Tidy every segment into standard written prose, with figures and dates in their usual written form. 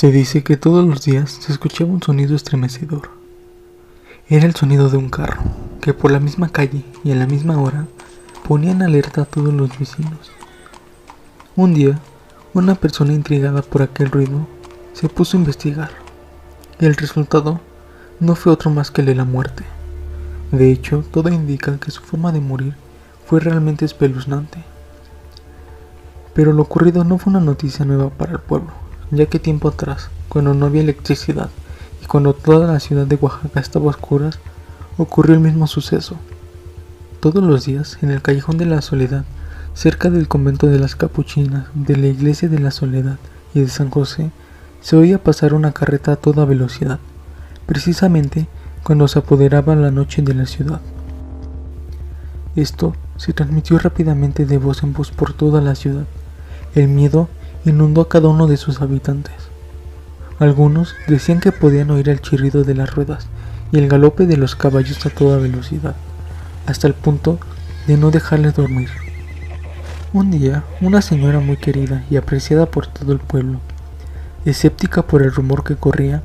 Se dice que todos los días se escuchaba un sonido estremecedor. Era el sonido de un carro, que por la misma calle y a la misma hora ponía en alerta a todos los vecinos. Un día, una persona intrigada por aquel ruido se puso a investigar, y el resultado no fue otro más que el de la muerte. De hecho, todo indica que su forma de morir fue realmente espeluznante. Pero lo ocurrido no fue una noticia nueva para el pueblo, ya que tiempo atrás, cuando no había electricidad y cuando toda la ciudad de Oaxaca estaba a oscuras, ocurrió el mismo suceso. Todos los días, en el Callejón de la Soledad, cerca del convento de las Capuchinas, de la Iglesia de la Soledad y de San José, se oía pasar una carreta a toda velocidad, precisamente cuando se apoderaba la noche de la ciudad. Esto se transmitió rápidamente de voz en voz por toda la ciudad. El miedo inundó a cada uno de sus habitantes. Algunos decían que podían oír el chirrido de las ruedas y el galope de los caballos a toda velocidad, hasta el punto de no dejarles dormir. Un día, una señora muy querida y apreciada por todo el pueblo, escéptica por el rumor que corría,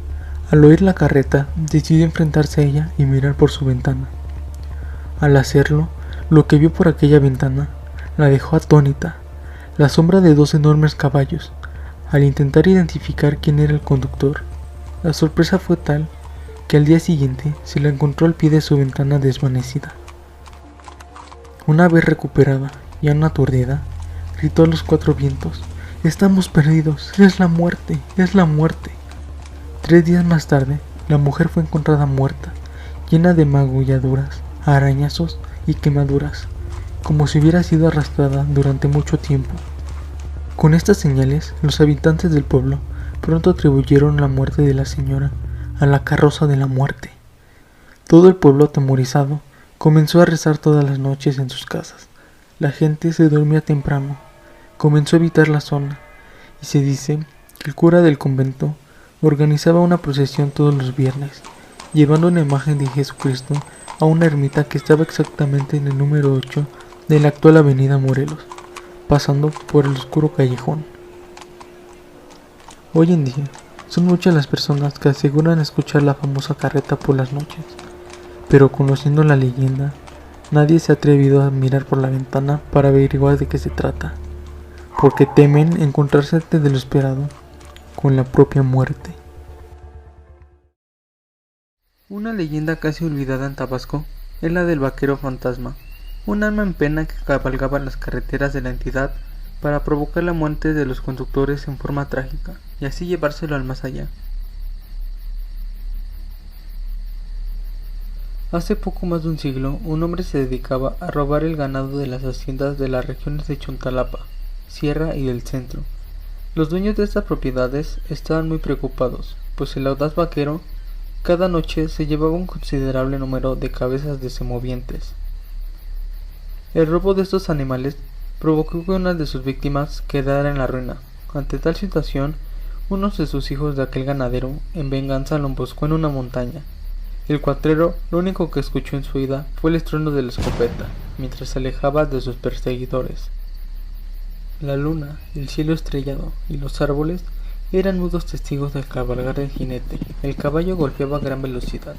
al oír la carreta decidió enfrentarse a ella y mirar por su ventana. Al hacerlo, lo que vio por aquella ventana la dejó atónita: la sombra de dos enormes caballos. Al intentar identificar quién era el conductor, la sorpresa fue tal que al día siguiente se la encontró al pie de su ventana desvanecida. Una vez recuperada y aún aturdida, gritó a los cuatro vientos: «¡Estamos perdidos! ¡Es la muerte! ¡Es la muerte!». 3 días más tarde, la mujer fue encontrada muerta, llena de magulladuras, arañazos y quemaduras, como si hubiera sido arrastrada durante mucho tiempo. Con estas señales, los habitantes del pueblo pronto atribuyeron la muerte de la señora a la carroza de la muerte. Todo el pueblo, atemorizado, comenzó a rezar todas las noches en sus casas. La gente se dormía temprano, comenzó a evitar la zona, y se dice que el cura del convento organizaba una procesión todos los viernes, llevando una imagen de Jesucristo a una ermita que estaba exactamente en el número 8 de la actual avenida Morelos, pasando por el oscuro callejón. Hoy en día, son muchas las personas que aseguran escuchar la famosa carreta por las noches, pero conociendo la leyenda, nadie se ha atrevido a mirar por la ventana para averiguar de qué se trata, porque temen encontrarse antes de lo esperado con la propia muerte. Una leyenda casi olvidada en Tabasco es la del vaquero fantasma, un alma en pena que cabalgaba las carreteras de la entidad para provocar la muerte de los conductores en forma trágica y así llevárselo al más allá. Hace poco más de un siglo, un hombre se dedicaba a robar el ganado de las haciendas de las regiones de Chontalapa, Sierra y del Centro. Los dueños de estas propiedades estaban muy preocupados, pues el audaz vaquero cada noche se llevaba un considerable número de cabezas de semovientes. El robo de estos animales provocó que una de sus víctimas quedara en la ruina. Ante tal situación, uno de sus hijos de aquel ganadero, en venganza, lo emboscó en una montaña. El cuatrero lo único que escuchó en su huida fue el estruendo de la escopeta, mientras se alejaba de sus perseguidores. La luna, el cielo estrellado y los árboles eran mudos testigos del cabalgar del jinete. El caballo golpeaba a gran velocidad,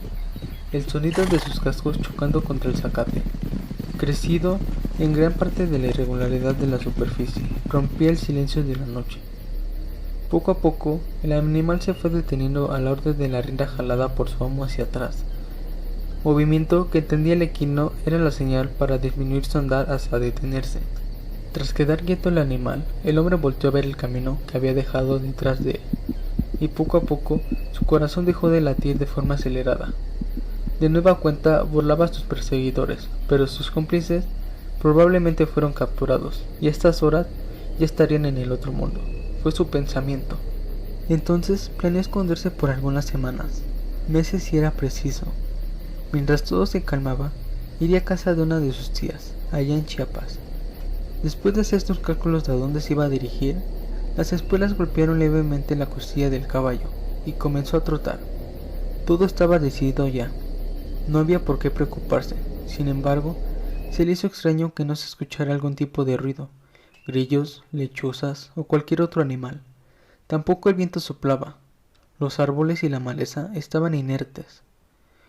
el sonido de sus cascos chocando contra el zacate, crecido en gran parte de la irregularidad de la superficie, rompía el silencio de la noche. Poco a poco, el animal se fue deteniendo a la orden de la rienda jalada por su amo hacia atrás, movimiento que entendía el equino era la señal para disminuir su andar hasta detenerse. Tras quedar quieto el animal, el hombre volteó a ver el camino que había dejado detrás de él, y poco a poco su corazón dejó de latir de forma acelerada. De nueva cuenta burlaba a sus perseguidores, pero sus cómplices probablemente fueron capturados, y a estas horas ya estarían en el otro mundo. Fue su pensamiento. Entonces planeó esconderse por algunas semanas, meses si era preciso. Mientras todo se calmaba, iría a casa de una de sus tías, allá en Chiapas. Después de hacer sus cálculos de a dónde se iba a dirigir, las espuelas golpearon levemente la costilla del caballo y comenzó a trotar. Todo estaba decidido ya. No había por qué preocuparse. Sin embargo, se le hizo extraño que no se escuchara algún tipo de ruido, grillos, lechuzas o cualquier otro animal. Tampoco el viento soplaba, Los árboles y la maleza estaban inertes,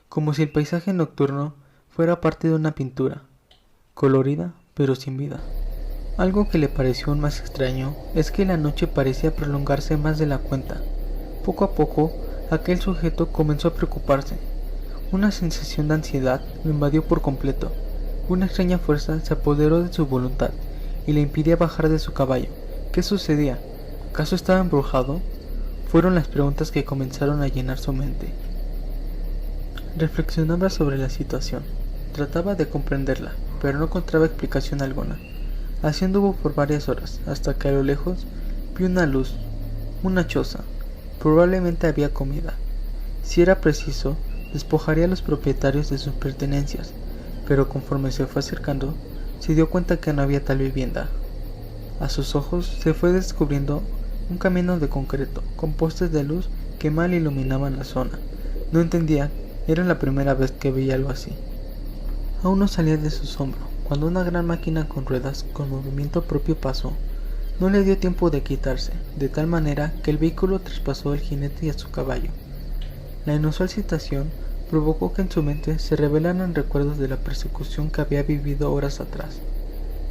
como si el paisaje nocturno fuera parte de una pintura, colorida pero sin vida. Algo que le pareció aún más extraño es que la noche parecía prolongarse más de la cuenta. Poco a poco, aquel sujeto comenzó a preocuparse. Una sensación de ansiedad lo invadió por completo. Una extraña fuerza se apoderó de su voluntad y le impidía bajar de su caballo. ¿Qué sucedía? ¿Acaso estaba embrujado? Fueron las preguntas que comenzaron a llenar su mente. Reflexionaba sobre la situación. Trataba de comprenderla, pero no encontraba explicación alguna. Así anduvo por varias horas, hasta que a lo lejos vio una luz, una choza. Probablemente había comida. Si era preciso, despojaría a los propietarios de sus pertenencias, pero conforme se fue acercando, se dio cuenta que no había tal vivienda. A sus ojos se fue descubriendo un camino de concreto, con postes de luz que mal iluminaban la zona. No entendía, era la primera vez que veía algo así. Aún no salía de su asombro, cuando una gran máquina con ruedas con movimiento propio pasó. No le dio tiempo de quitarse, de tal manera que el vehículo traspasó al jinete y a su caballo. La inusual situación provocó que en su mente se revelaran recuerdos de la persecución que había vivido horas atrás.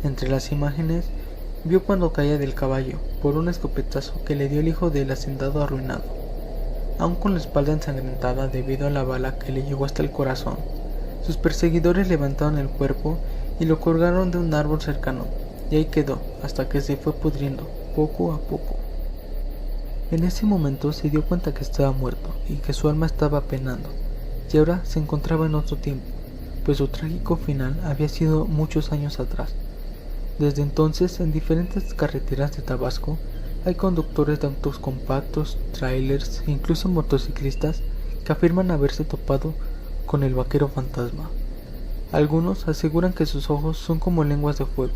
Entre las imágenes, vio cuando caía del caballo por un escopetazo que le dio el hijo del hacendado arruinado, aún con la espalda ensangrentada debido a la bala que le llegó hasta el corazón. Sus perseguidores levantaron el cuerpo y lo colgaron de un árbol cercano, y ahí quedó hasta que se fue pudriendo poco a poco. En ese momento se dio cuenta que estaba muerto y que su alma estaba penando, y ahora se encontraba en otro tiempo, pues su trágico final había sido muchos años atrás. Desde entonces, en diferentes carreteras de Tabasco, hay conductores de autos compactos, trailers e incluso motociclistas que afirman haberse topado con el vaquero fantasma. Algunos aseguran que sus ojos son como lenguas de fuego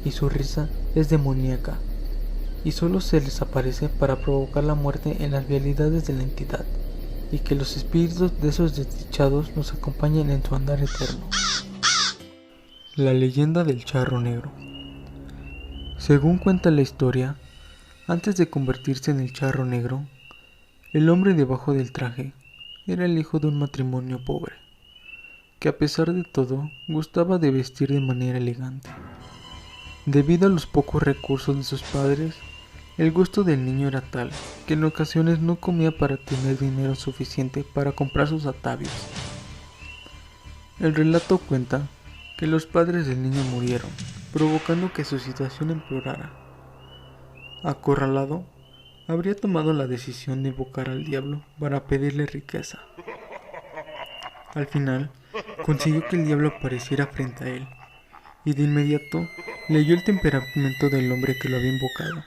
y su risa es demoníaca, y solo se les aparece para provocar la muerte en las vialidades de la entidad, y que los espíritus de esos desdichados los acompañan en su andar eterno. La leyenda del charro negro. Según cuenta la historia, antes de convertirse en el charro negro, el hombre debajo del traje era el hijo de un matrimonio pobre, que a pesar de todo gustaba de vestir de manera elegante. Debido a los pocos recursos de sus padres, el gusto del niño era tal que en ocasiones no comía para tener dinero suficiente para comprar sus atavios. El relato cuenta que los padres del niño murieron, provocando que su situación empeorara. Acorralado, habría tomado la decisión de invocar al diablo para pedirle riqueza. Al final, consiguió que el diablo apareciera frente a él, y de inmediato leyó el temperamento del hombre que lo había invocado.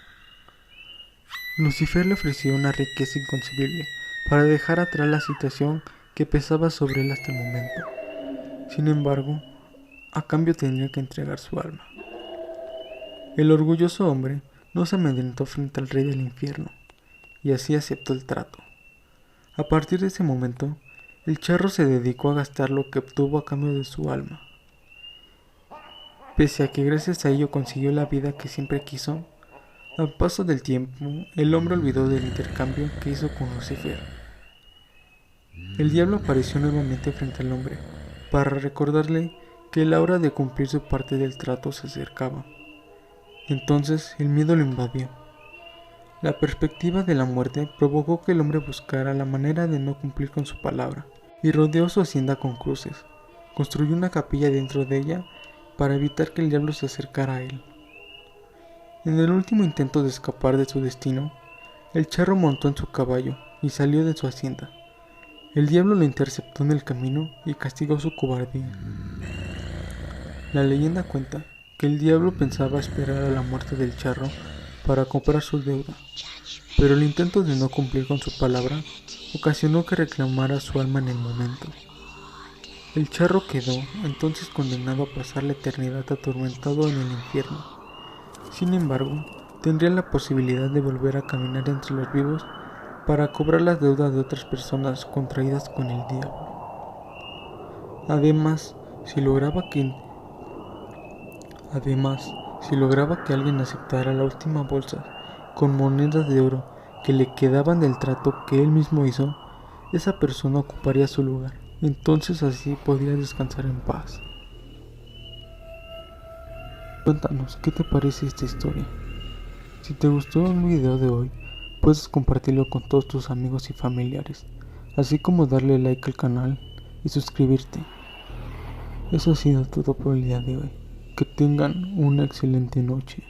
Lucifer le ofreció una riqueza inconcebible para dejar atrás la situación que pesaba sobre él hasta el momento. Sin embargo, a cambio tendría que entregar su alma. El orgulloso hombre no se amedrentó frente al rey del infierno, y así aceptó el trato. A partir de ese momento, el charro se dedicó a gastar lo que obtuvo a cambio de su alma. Pese a que gracias a ello consiguió la vida que siempre quiso, al paso del tiempo, el hombre olvidó del intercambio que hizo con Lucifer. El diablo apareció nuevamente frente al hombre, para recordarle que la hora de cumplir su parte del trato se acercaba. Entonces el miedo lo invadió. La perspectiva de la muerte provocó que el hombre buscara la manera de no cumplir con su palabra, y rodeó su hacienda con cruces. Construyó una capilla dentro de ella para evitar que el diablo se acercara a él. En el último intento de escapar de su destino, el charro montó en su caballo y salió de su hacienda. El diablo lo interceptó en el camino y castigó su cobardía. La leyenda cuenta que el diablo pensaba esperar a la muerte del charro para comprar su deuda, pero el intento de no cumplir con su palabra ocasionó que reclamara su alma en el momento. El charro quedó entonces condenado a pasar la eternidad atormentado en el infierno. Sin embargo, tendría la posibilidad de volver a caminar entre los vivos para cobrar las deudas de otras personas contraídas con el diablo. Además, si lograba que alguien aceptara la última bolsa con monedas de oro que le quedaban del trato que él mismo hizo, esa persona ocuparía su lugar. Entonces así podría descansar en paz. Cuéntanos, ¿qué te parece esta historia? Si te gustó el video de hoy, puedes compartirlo con todos tus amigos y familiares, así como darle like al canal y suscribirte. Eso ha sido todo por el día de hoy. Que tengan una excelente noche.